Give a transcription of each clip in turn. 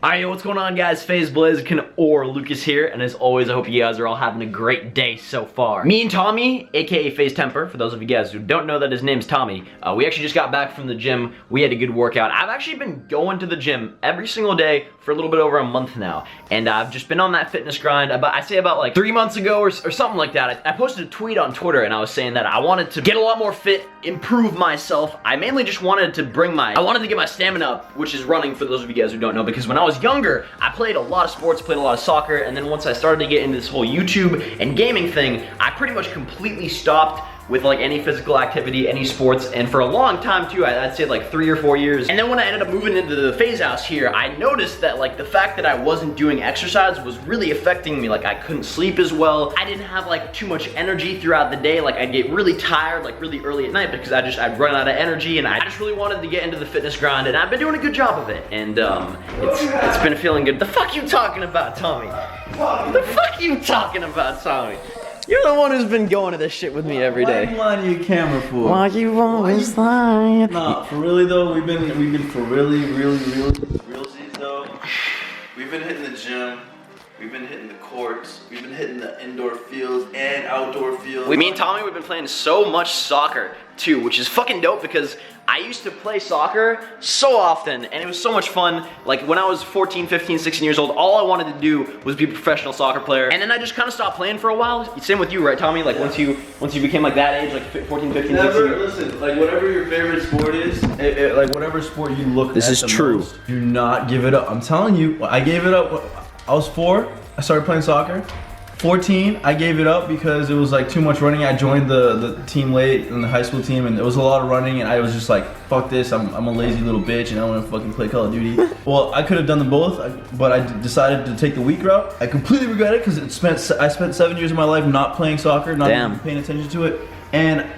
Alright, what's going on, guys? FaZe, Blaziken, or Lucas here, and as always, I hope you guys are all having a great day so far. Me and Tommy, aka FaZe Temper, for those of you guys who don't know that his name's Tommy, we actually just got back from the gym. We had a good workout. I've actually been going to the gym every single day for a little bit over a month now, and I've just been on that fitness grind. I say about like 3 months ago or something like that. I posted a tweet on Twitter, and I was saying that I wanted to get a lot more fit, improve myself. I mainly just wanted to I wanted to get my stamina up, which is running, for those of you guys who don't know, because when I was younger, I played a lot of sports, played a lot of soccer, and then once I started to get into this whole YouTube and gaming thing, I pretty much completely stopped with like any physical activity, any sports, and for a long time too, I'd say like 3 or 4 years. And then when I ended up moving into the FaZe house here, I noticed that like the fact that I wasn't doing exercise was really affecting me. Like I couldn't sleep as well. I didn't have like too much energy throughout the day. Like I'd get really tired like really early at night because I'd run out of energy, and I just really wanted to get into the fitness grind, and I've been doing a good job of it. And it's been feeling good. The fuck you talking about, Tommy? The fuck you talking about, Tommy? You're the one who's been going to this shit with me every day. Why are you lying to your camera for? Why you always lying? Nah, for really though, we've been for realsies though. We've been hitting the gym. We've been hitting the courts. We've been hitting the indoor fields and outdoor fields. Me and Tommy, we've been playing so much soccer too, which is fucking dope because I used to play soccer so often, and it was so much fun. Like when I was 14, 15, 16 years old, all I wanted to do was be a professional soccer player. And then I just kind of stopped playing for a while. Same with you, right, Tommy? Like once you became like that age, like 14, 15, 16. Listen, like whatever your favorite sport is, like whatever sport you look at the most, do not give it up. I'm telling you, I gave it up. I was 4, I started playing soccer. 14, I gave it up because it was like too much running. I joined the team late in the high school team, and it was a lot of running, and I was just like, fuck this, I'm a lazy little bitch and I want to fucking play Call of Duty. Well, I could have done them both, but I decided to take the weak route. I completely regret it because I spent 7 years of my life not playing soccer, not even paying attention to it, and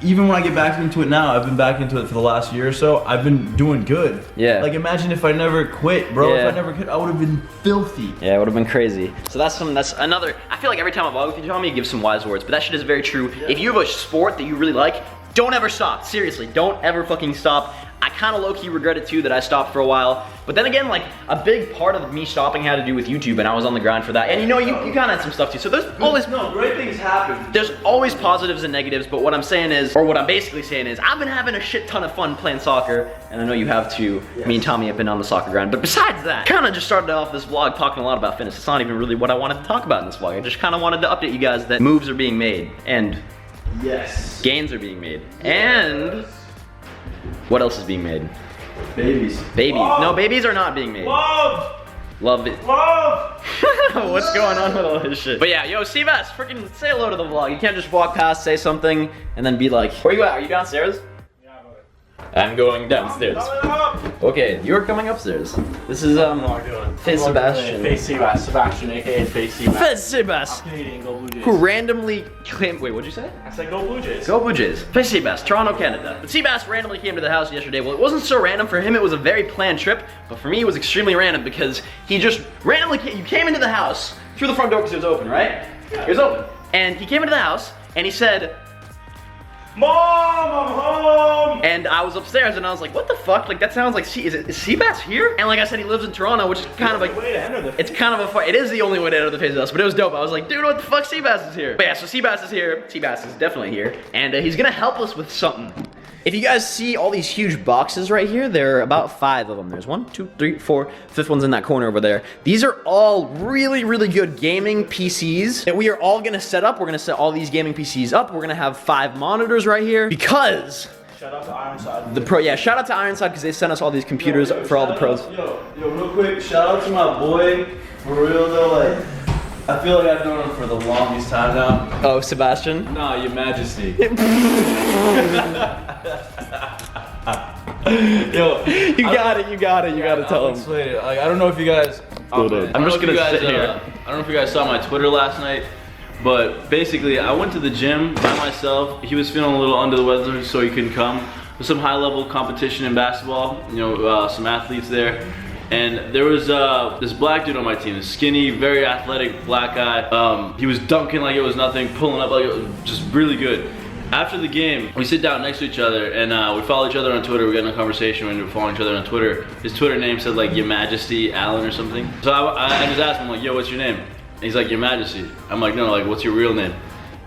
even when I get back into it now, I've been back into it for the last year or so, I've been doing good. Yeah. Like imagine if I never quit, bro. Yeah. If I never quit, I would have been filthy. Yeah, it would have been crazy. So that's another, I feel like every time I vlog with you, Tommy, you give some wise words, but that shit is very true. Yeah. If you have a sport that you really like, don't ever stop. Seriously, don't ever fucking stop. I kind of low-key regret it too that I stopped for a while. But then again, like a big part of me stopping had to do with YouTube, and I was on the grind for that. And you know, you kind of had some stuff too. So there's always great things happen. There's always positives and negatives. But what I'm saying is, or what I'm basically saying is, I've been having a shit ton of fun playing soccer, and I know you have too. Yes. Me and Tommy have been on the soccer grind. But besides that, kind of just started off this vlog talking a lot about fitness. It's not even really what I wanted to talk about in this vlog. I just kind of wanted to update you guys that moves are being made and gains are being made, and what else is being made? Babies. Babies. Love. No, babies are not being made. Love it. What's going on with all this shit? But yeah, yo, Seabass, freaking say hello to the vlog. You can't just walk past, say something, and then be like, where you at? Are you downstairs? Yeah, I'm going downstairs. Okay, you're coming upstairs. This is FaZe Sebastian. FaZe Sebastian, aka FaZe Sebastian. FaZe Sebastian. Canadian, go Blue Jays. Who randomly came, wait, what'd you say? I said go Blue Jays. Go Blue Jays. FaZe Seabass, Toronto, Canada. But Seabass randomly came to the house yesterday. Well, it wasn't so random for him, it was a very planned trip, but for me it was extremely random because he just randomly you came into the house through the front door because it was open, right? Yeah. It was open. And he came into the house and he said, Mom, I'm home! And I was upstairs and I was like, what the fuck? Like that sounds like, is Seabass here? And like I said, he lives in Toronto, which is kind of like, it's kind of it is the only way to enter the FaZe house, but it was dope. I was like, dude, what the fuck, Seabass is here? But yeah, so Seabass is here. Seabass is definitely here. And he's gonna help us with something. If you guys see all these huge boxes right here, there are about 5 of them. There's 1, 2, 3, 4, 5th one's in that corner over there. These are all really, really good gaming PCs that we are all gonna set up. We're gonna set all these gaming PCs up. We're gonna have 5 monitors right here because shout out to Ironside. Shout out to Ironside because they sent us all these computers for all the pros. Yo, real quick, shout out to my boy. For real though, like, I feel like I've known him for the longest time now. Oh, Sebastian? No, Your Majesty. Yo, you gotta tell him. Explain it. Like, I don't know if you guys. I'm just gonna sit here. I don't know if you guys saw my Twitter last night, but basically, I went to the gym by myself. He was feeling a little under the weather, so he couldn't come. There's some high-level competition in basketball. You know, some athletes there. And there was this black dude on my team, this skinny, very athletic black guy. He was dunking like it was nothing, pulling up like it was just really good. After the game, we sit down next to each other and we follow each other on Twitter. We get in a conversation when we're following each other on Twitter. His Twitter name said like Your Majesty Allen or something. So I just asked him like, yo, what's your name? And he's like, Your Majesty. I'm like, no, like, what's your real name?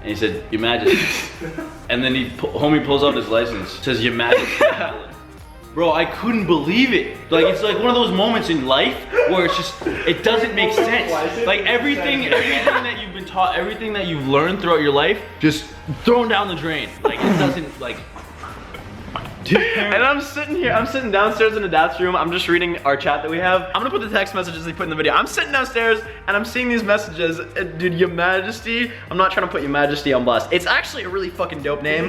And he said, Your Majesty. And then homie pulls out his license, says Your Majesty Allen. Bro, I couldn't believe it. Like, it's like one of those moments in life where it's just, it doesn't make sense. Like everything that you've been taught, everything that you've learned throughout your life, just thrown down the drain. Like, it doesn't, like. And I'm sitting downstairs in the dad's room. I'm just reading our chat that we have. I'm gonna put the text messages they put in the video. I'm sitting downstairs and I'm seeing these messages. Dude, Your Majesty. I'm not trying to put Your Majesty on blast. It's actually a really fucking dope name,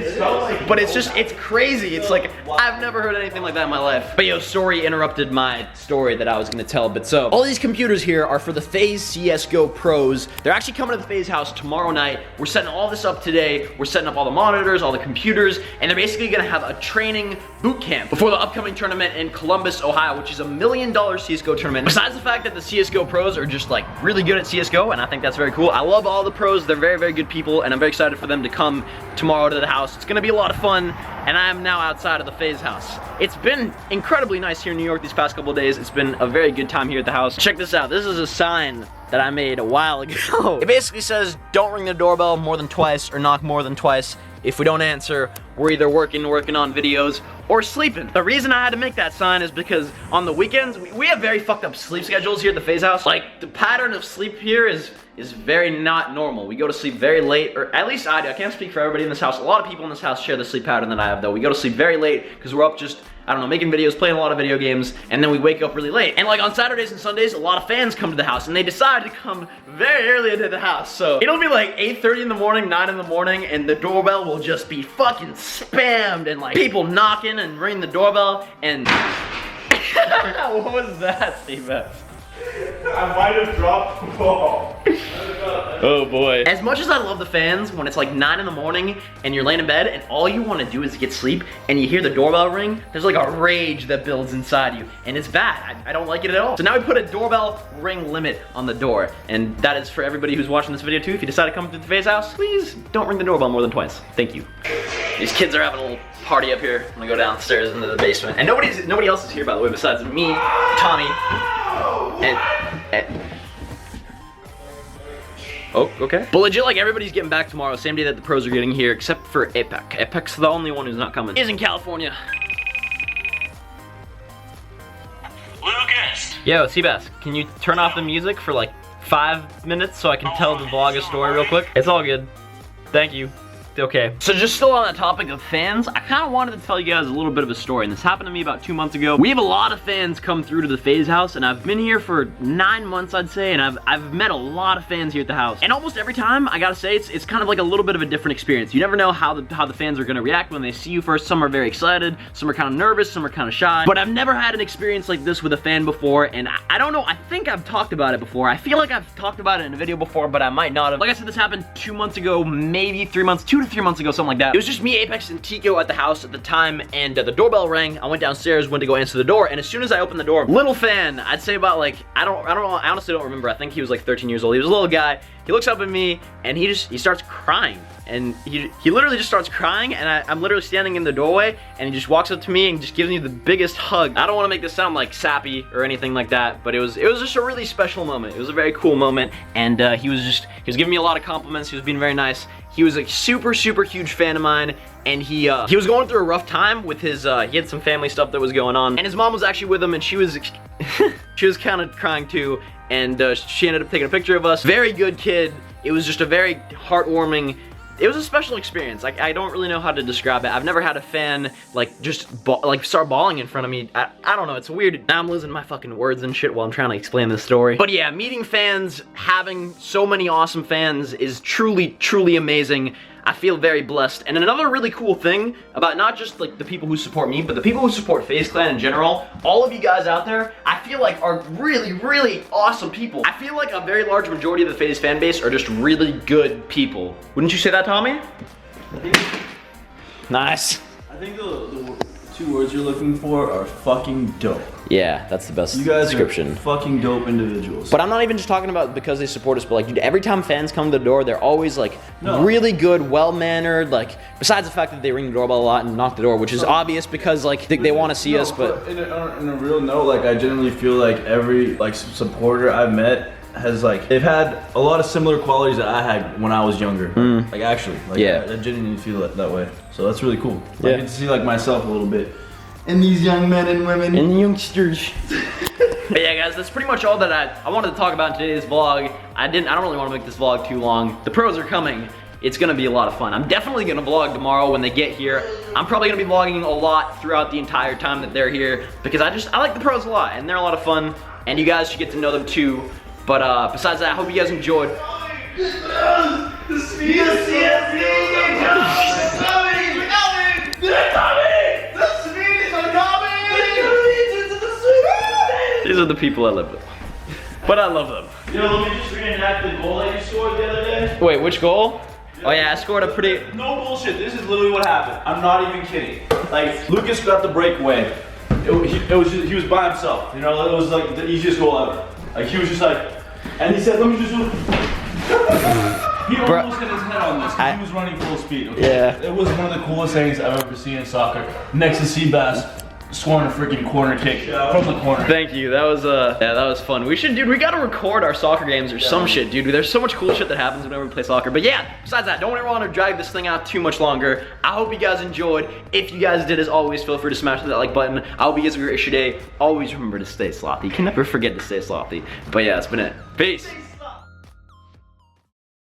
but it's just, it's crazy. It's like, I've never heard anything like that in my life. But yo, sorry, interrupted my story that I was gonna tell. But so, all these computers here are for the FaZe CSGO pros. They're actually coming to the FaZe house tomorrow night. We're setting all this up today. We're setting up all the monitors, all the computers, and they're basically gonna have a training boot camp before the upcoming tournament in Columbus, Ohio, which is $1 million CSGO tournament. Besides the fact that the CSGO pros are just like really good at CSGO, and I think that's very cool. I love all the pros. They're very, very good people, and I'm very excited for them to come tomorrow to the house. It's gonna be a lot of fun, and I am now outside of the FaZe house. It's been incredibly nice here in New York these past couple of days. It's been a very good time here at the house. Check this out. This is a sign that I made a while ago. It basically says, don't ring the doorbell more than twice or knock more than twice. If we don't answer, we're either working on videos or sleeping. The reason I had to make that sign is because on the weekends, we have very fucked up sleep schedules here at the FaZe house. Like, the pattern of sleep here is very not normal. We go to sleep very late, or at least I do. I can't speak for everybody in this house. A lot of people in this house share the sleep pattern that I have, though. We go to sleep very late because we're up just, I don't know, making videos, playing a lot of video games, and then we wake up really late. And like on Saturdays and Sundays, a lot of fans come to the house, and they decide to come very early into the house. So it'll be like 8:30 in the morning, 9 in the morning, and the doorbell will just be fucking spammed, and like people knocking and ringing the doorbell, and what was that, Steve-Beth? I might have dropped the ball. Oh boy. As much as I love the fans, when it's like 9 in the morning and you're laying in bed and all you want to do is get sleep and you hear the doorbell ring, there's like a rage that builds inside you, and it's bad. I don't like it at all. So now we put a doorbell ring limit on the door, and that is for everybody who's watching this video too. If you decide to come to the FaZe house, please don't ring the doorbell more than twice. Thank you. These kids are having a little party up here. I'm gonna go downstairs into the basement. And nobody else is here, by the way, besides me, Tommy, and oh, okay. But legit, like, everybody's getting back tomorrow, same day that the pros are getting here, except for Apex. Apex, the only one who's not coming, is in California. Lucas! Yo, Seabass, can you turn off the music for like 5 minutes so I can tell the vlog a story real quick? It's all good. Thank you. Okay. So just still on the topic of fans, I kind of wanted to tell you guys a little bit of a story, and this happened to me about 2 months ago. We have a lot of fans come through to the FaZe house, and I've been here for 9 months, I'd say, and I've met a lot of fans here at the house. And almost every time, I gotta say, it's kind of like a little bit of a different experience. You never know how the fans are gonna react when they see you first. Some are very excited, some are kind of nervous, some are kind of shy. But I've never had an experience like this with a fan before, and I don't know, I think I've talked about it before. I feel like I've talked about it in a video before, but I might not have. Like I said, this happened 2 months ago, maybe 3 months, 2 to 3 months ago, something like that. It was just me, Apex, and Tico at the house at the time, and the doorbell rang. I went downstairs, went to go answer the door, and as soon as I opened the door, little fan, I'd say about like, I honestly don't remember. I think he was like 13 years old. He was a little guy. He looks up at me, and he starts crying. And he literally just starts crying, and I'm literally standing in the doorway, and he just walks up to me and just gives me the biggest hug. I don't want to make this sound like sappy or anything like that, but it was just a really special moment. It was a very cool moment, and he was giving me a lot of compliments. He was being very nice. He was a super, super huge fan of mine, and he was going through a rough time with his, he had some family stuff that was going on, and his mom was actually with him, and she was kind of crying too, and she ended up taking a picture of us. Very good kid. It was just a very heartwarming, it was a special experience. Like, I don't really know how to describe it. I've never had a fan like just start bawling in front of me. I don't know, it's weird. Now I'm losing my fucking words and shit while I'm trying to explain this story. But yeah, meeting fans, having so many awesome fans is truly, truly amazing. I feel very blessed. And another really cool thing about not just like the people who support me, but the people who support FaZe Clan in general, all of you guys out there, I feel like are really, really awesome people. I feel like a very large majority of the FaZe fan base are just really good people. Wouldn't you say that, Tommy? I think, Nice. I think the 2 words you're looking for are fucking dope. Yeah, that's the best You guys description. are fucking dope individuals. But I'm not even just talking about because they support us, but like, dude, every time fans come to the door, they're always like No. really good, well-mannered, like, besides the fact that they ring the doorbell a lot and knock the door, which is obvious because like, they want to see us, but in a real note, like, I genuinely feel like every, like, supporter I've met has, like, they've had a lot of similar qualities that I had when I was younger. Like, actually. Like, Yeah. I genuinely feel that way. So that's really cool. Yeah. I get to see, like, myself a little bit in these young men and women. and the youngsters. But yeah, guys, that's pretty much all that I wanted to talk about in today's vlog. I don't really want to make this vlog too long. The pros are coming. It's gonna be a lot of fun. I'm definitely gonna vlog tomorrow when they get here. I'm probably gonna be vlogging a lot throughout the entire time that they're here because I like the pros a lot and they're a lot of fun and you guys should get to know them too. But besides that, I hope you guys enjoyed. These are the people I live with. But I love them. Yo, let me just reenact the goal that you scored the other day. Wait, which goal? Oh yeah, I scored a pretty... No bullshit. This is literally what happened. I'm not even kidding. Like, Lucas got the breakaway. He was by himself. You know, it was like the easiest goal ever. Like, he was just like, and he said, let me just do it. He almost hit his head on this because he was running full speed. Okay? Yeah. It was one of the coolest things I've ever seen in soccer. Next to Seabass scoring a freaking corner kick from the corner. Thank you. That was yeah, that was fun. We gotta record our soccer games or some shit, dude. There's so much cool shit that happens whenever we play soccer. But yeah, besides that, don't ever want to drag this thing out too much longer. I hope you guys enjoyed. If you guys did, as always, feel free to smash that like button. I hope you guys have a great day. Always remember to stay slothy. You can never forget to stay slothy. But yeah, that's been it. Peace.